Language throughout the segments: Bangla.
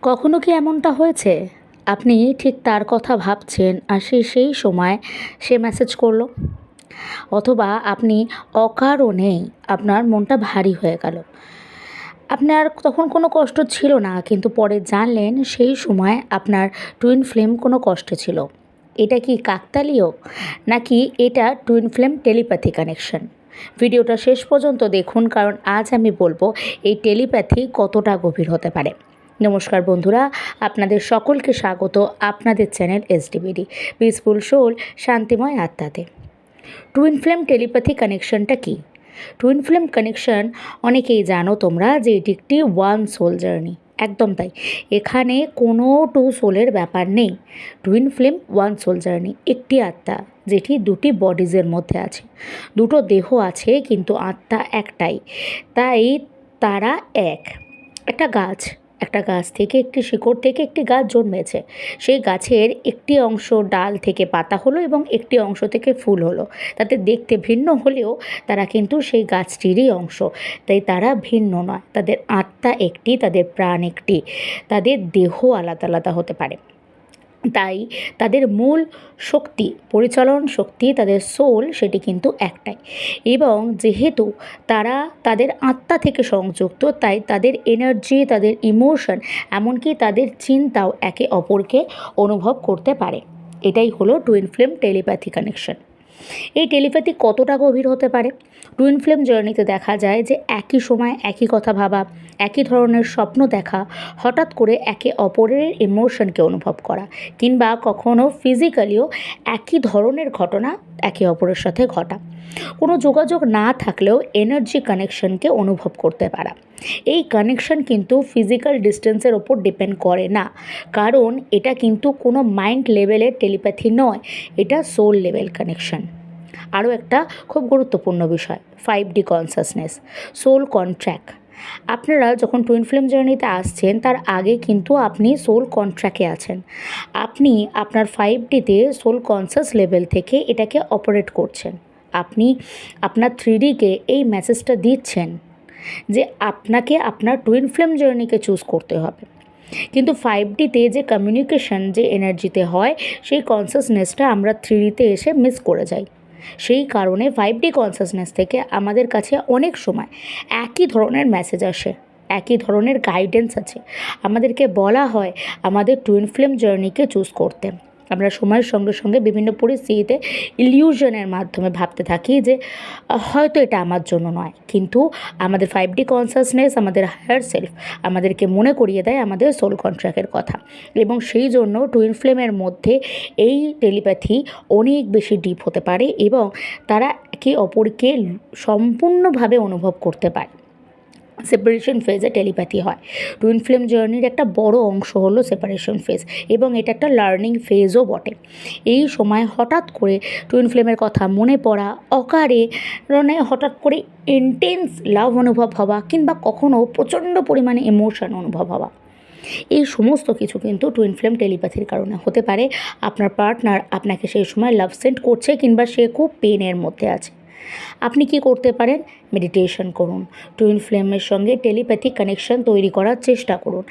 কখনো কি এমনটা হয়েছে আপনি ঠিক তার কথা ভাবছেন আর সে সেই সময় সে মেসেজ করলো, অথবা আপনি অকারণেই আপনার মনটা ভারী হয়ে গেল। আপনার তখন কোনো কষ্ট ছিল না, কিন্তু পরে জানলেন সেই সময় আপনার টুইন ফ্লেম কোনো কষ্টে ছিল। এটা কি কাকতালীয়, নাকি এটা টুইন ফ্লেম টেলিপ্যাথি কানেকশন? ভিডিওটা শেষ পর্যন্ত দেখুন, কারণ আজ আমি বলবো এই টেলিপ্যাথি কতটা গভীর হতে পারে। নমস্কার বন্ধুরা, আপনাদের সকলকে স্বাগত আপনাদের চ্যানেল এসডিবিডি পিসফুল সোল, শান্তিময় আত্মাতে। টুইন ফ্লেম টেলিপ্যাথি কানেকশনটা কি? টুইন ফ্লেম কানেকশন অনেকেই জানো তোমরা যে এটি একটি ওয়ান সোল জার্নি। একদম তাই, এখানে কোনো টু সোলের ব্যাপার নেই। Twin flame one soul journey, একটি আত্মা যেটি দুটি বডিজের মধ্যে আছে। দুটো দেহ আছে কিন্তু আত্মা একটাই, তাই তারা এক। একটা গাছ থেকে, একটি শিকড় থেকে একটি গাছ জন্মেছে। সেই গাছের একটি অংশ ডাল থেকে পাতা হলো এবং একটি অংশ থেকে ফুল হলো। তাতে দেখতে ভিন্ন হলেও তারা কিন্তু সেই গাছটিরই অংশ। তাই তারা ভিন্ন নয়, তাদের আত্মা একটি, তাদের প্রাণ একটি, তাদের দেহ আলাদা আলাদা হতে পারে। তাই তাদের মূল শক্তি, পরিচালন শক্তি, তাদের সোল, সেটি কিন্তু একটাই। এবং যেহেতু তারা তাদের আত্মা থেকে সংযুক্ত, তাই তাদের এনার্জি, তাদের ইমোশন, এমনকি তাদের চিন্তাও একে অপরকে অনুভব করতে পারে। এটাই হলো টুইন ফ্লেম টেলিপ্যাথি কানেকশন। এই টেলিপ্যাথি কতটা গভীর হতে পারে? টুইন ফ্লেম জার্নিতে দেখা যায় যে একই সময় একই কথা ভাবা, একই ধরনের স্বপ্ন দেখা, হঠাৎ করে একে অপরের ইমোশনকে অনুভব করা, কিংবা কখনো ফিজিক্যালিও একই ধরনের ঘটনা একে অপরের সাথে ঘটা। কোনো যোগাযোগ না থাকলেও এনার্জি কানেকশনকে অনুভব করতে পারা। এই কানেকশন কিন্তু ফিজিক্যাল ডিস্টেন্সের ওপর ডিপেন্ড করে না, কারণ এটা কিন্তু কোনো মাইন্ড লেভেলের টেলিপ্যাথি নয়, এটা সোল লেভেল কানেকশন। আরও একটা খুব গুরুত্বপূর্ণ বিষয়, 5D কনসাসনেস, সোল কন্ট্র্যাক্ট। আপনারা যখন টুইন ফ্লেম জার্নিতে আসছেন তার আগে কিন্তু আপনি সোল কন্ট্র্যাক্টে আছেন। আপনি আপনার 5Dতে সোল কনসাস লেভেল থেকে এটাকে অপারেট করছেন। আপনি আপনার 3Dকে এই মেসেজটা দিচ্ছেন যে আপনাকে আপনার টুইন ফ্লেম জার্নিকে চুজ করতে হবে। কিন্তু 5Dতে যে কমিউনিকেশন যে এনার্জিতে হয়, সেই কনসাসনেসটা আমরা 3Dতে এসে মিস করে যাই। সেই কারণে 5D কনসাসনেস থেকে আমাদের কাছে অনেক সময় একই ধরনের মেসেজ আসে, একই ধরনের গাইডেন্স আছে। আমাদেরকে বলা হয় আমাদের টুইন ফ্লেম জার্নিকে চুজ করতে। আমরা সময়ের সঙ্গে সঙ্গে বিভিন্ন পরিস্থিতিতে ইলিউশনের মাধ্যমে ভাবতে থাকি যে হয়তো এটা আমার জন্য নয়, কিন্তু আমাদের 5D কনসাসনেস, আমাদের হায়ার সেলফ আমাদেরকে মনে করিয়ে দেয় আমাদের সোল কন্ট্র্যাক্টের কথা। এবং সেই জন্য টুইন ফ্লেমের মধ্যে এই টেলিপ্যাথি অনেক বেশি ডিপ হতে পারে এবং তারা একে অপরকে সম্পূর্ণভাবে অনুভব করতে পারে। সেপারেশন ফেজে টেলিপ্যাথি হয়। টুইন ফ্লেম জার্নির একটা বড় অংশ হলো সেপারেশন ফেজ, এবং এটা একটা লার্নিং ফেজও বটে। এই সময় হঠাৎ করে টুইন ফ্লেমের কথা মনে পড়া, অকারে মানে হঠাৎ করে ইন্টেন্স লাভ অনুভব হওয়া, কিংবা কখনও প্রচণ্ড পরিমাণে ইমোশন অনুভব হওয়া, এই সমস্ত কিছু কিন্তু টুইন ফ্লেম টেলিপ্যাথির কারণে হতে পারে। আপনার পার্টনার আপনাকে সেই সময় লাভ সেন্ড করছে, কিংবা সে খুব পেনের মধ্যে আছে। আপনি কি করতে পারেন? মেডিটেশন করুন, টুইন ফ্লেমের সঙ্গে টেলিপ্যাথিক কানেকশন তৈরি করার চেষ্টা করুন।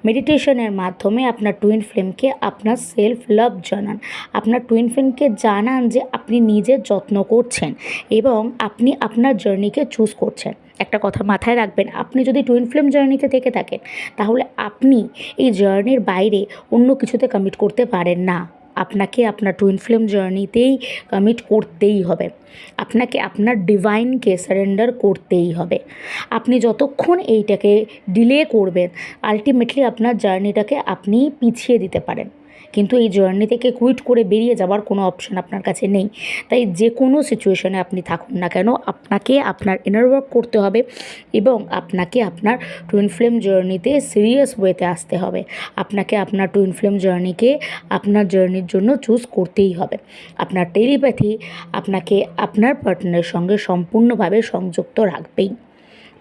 মেডিটেশনের মাধ্যমে আপনার টুইন ফ্লেমকে আপনার সেলফ লাভ জানান, আপনার টুইন ফ্লেমকে জানান যে আপনি নিজের যত্ন করছেন এবং আপনি আপনার জার্নিকে চুজ করছেন। একটা কথা মাথায় রাখবেন, আপনি যদি টুইন ফ্লেম জার্নিতে থেকে থাকেন, তাহলে আপনি এই জার্নির বাইরে অন্য কিছুতে কমিট করতে পারেন না। আপনাকে আপনার টুইন ফ্লেম জার্নিতেই কমিট করতেই হবে, আপনাকে আপনার ডিভাইনকে সারেন্ডার করতেই হবে। আপনি যতক্ষণ এইটাকে ডিলে করবেন, আলটিমেটলি আপনার জার্নিটাকে আপনি পিছিয়ে দিতে পারেন। কিন্তু এই জার্নি থেকে কুইট করে বেরিয়ে যাওয়ার কোনো অপশান আপনার কাছে নেই। তাই যে কোনো সিচুয়েশনে আপনি থাকুন না কেন, আপনাকে আপনার ইনার ওয়ার্ক করতে হবে এবং আপনাকে আপনার টুইন ফ্লেম জার্নিতে সিরিয়াস ওয়েতে আসতে হবে। আপনাকে আপনার টুইন ফ্লেম জার্নিকে আপনার জার্নির জন্য চুজ করতেই হবে। আপনার টেলিপ্যাথি আপনাকে আপনার পার্টনারের সঙ্গে সম্পূর্ণভাবে সংযুক্ত রাখবেই।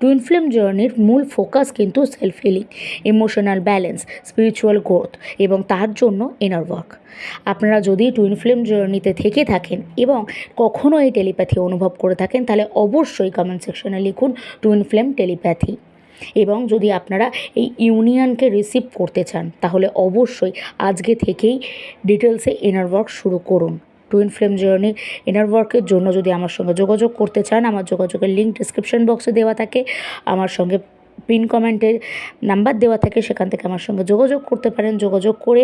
টুইন ফ্লেম জার্নির মূল ফোকাস কিন্তু self healing, emotional balance, spiritual growth এবং তার জন্য ইনার ওয়ার্ক। আপনারা যদি টুইন ফ্লেম জার্নিতে থেকে থাকেন এবং কখনও এই টেলিপ্যাথি অনুভব করে থাকেন, তাহলে অবশ্যই কমেন্ট সেকশনে লিখুন টুইন ফ্লেম টেলিপ্যাথি। এবং যদি আপনারা এই ইউনিয়নকে রিসিভ করতে চান তাহলে অবশ্যই আজকে থেকেই ডিটেলসে ইনার ওয়ার্ক শুরু করুন। টুইন ফ্লেম জার্নি ইনার ওয়ার্কের জন্য যদি আমার সঙ্গে যোগাযোগ করতে চান, আমার যোগাযোগের লিঙ্ক ডিসক্রিপশন বক্সে দেওয়া থাকে, আমার সঙ্গে পিন কমেন্টের নাম্বার দেওয়া থাকে, সেখান থেকে আমার সঙ্গে যোগাযোগ করতে পারেন। যোগাযোগ করে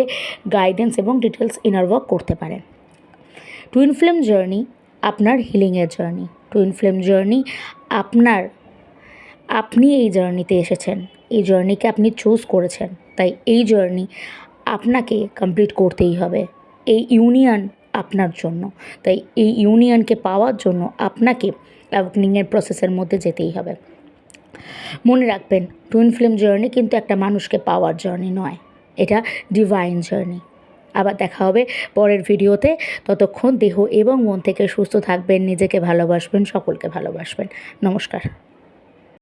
গাইডেন্স এবং ডিটেলস ইনার ওয়ার্ক করতে পারেন। টুইন ফ্লেম জার্নি আপনার হিলিংয়ের জার্নি। টুইন ফ্লেম জার্নি আপনি এই জার্নিতে এসেছেন, এই জার্নিকে আপনি চুজ করেছেন, তাই এই জার্নি আপনাকে কমপ্লিট করতেই হবে। এই ইউনিয়ন আপনার জন্য, তাই এই ইউনিয়নকে পাওয়ার জন্য আপনাকে অ্যাওয়েকেনিংয়ের প্রসেসের মধ্যে যেতেই হবে। মনে রাখবেন, টুইন ফ্লেম জার্নি কিন্তু একটা মানুষকে পাওয়ার জার্নি নয়, এটা ডিভাইন জার্নি। আবার দেখা হবে পরের ভিডিওতে। ততক্ষণ দেহ এবং মন থেকে সুস্থ থাকবেন, নিজেকে ভালোবাসবেন, সকলকে ভালোবাসবেন। নমস্কার।